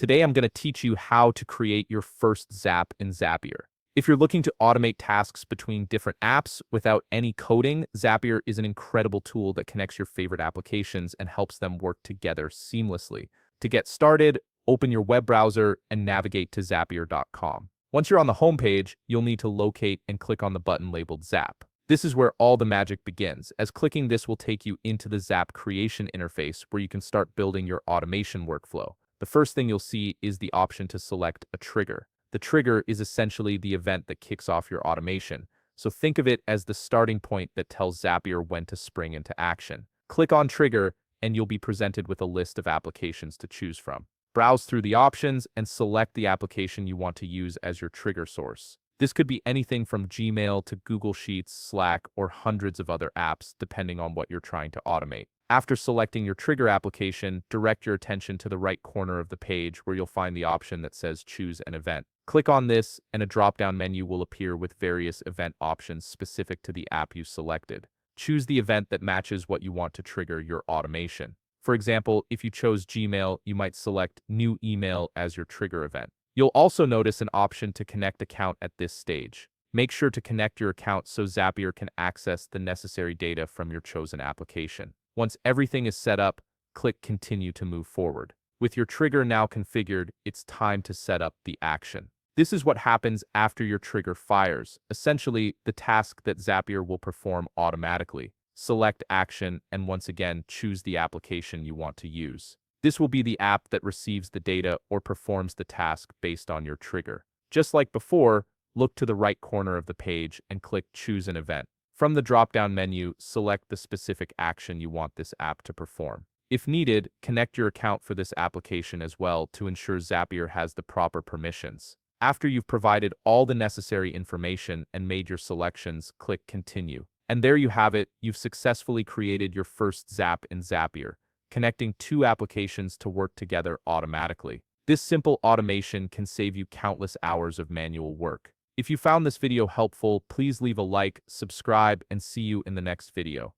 Today I'm going to teach you how to create your first Zap in Zapier. If you're looking to automate tasks between different apps without any coding, Zapier is an incredible tool that connects your favorite applications and helps them work together seamlessly. To get started, open your web browser and navigate to Zapier.com. Once you're on the homepage, you'll need to locate and click on the button labeled Zap. This is where all the magic begins, as clicking this will take you into the Zap creation interface where you can start building your automation workflow. The first thing you'll see is the option to select a trigger. The trigger is essentially the event that kicks off your automation, so think of it as the starting point that tells Zapier when to spring into action. Click on Trigger, and you'll be presented with a list of applications to choose from. Browse through the options and select the application you want to use as your trigger source. This could be anything from Gmail to Google Sheets, Slack, or hundreds of other apps, depending on what you're trying to automate. After selecting your trigger application, direct your attention to the right corner of the page where you'll find the option that says Choose an Event. Click on this, and a drop-down menu will appear with various event options specific to the app you selected. Choose the event that matches what you want to trigger your automation. For example, if you chose Gmail, you might select New Email as your trigger event. You'll also notice an option to connect account at this stage. Make sure to connect your account so Zapier can access the necessary data from your chosen application. Once everything is set up, click Continue to move forward. With your trigger now configured, it's time to set up the action. This is what happens after your trigger fires, essentially the task that Zapier will perform automatically. Select Action and once again choose the application you want to use. This will be the app that receives the data or performs the task based on your trigger. Just like before, look to the right corner of the page and click Choose an Event. From the drop-down menu, select the specific action you want this app to perform. If needed, connect your account for this application as well to ensure Zapier has the proper permissions. After you've provided all the necessary information and made your selections, click Continue. And there you have it, you've successfully created your first Zap in Zapier, connecting two applications to work together automatically. This simple automation can save you countless hours of manual work. If you found this video helpful, please leave a like, subscribe, and see you in the next video.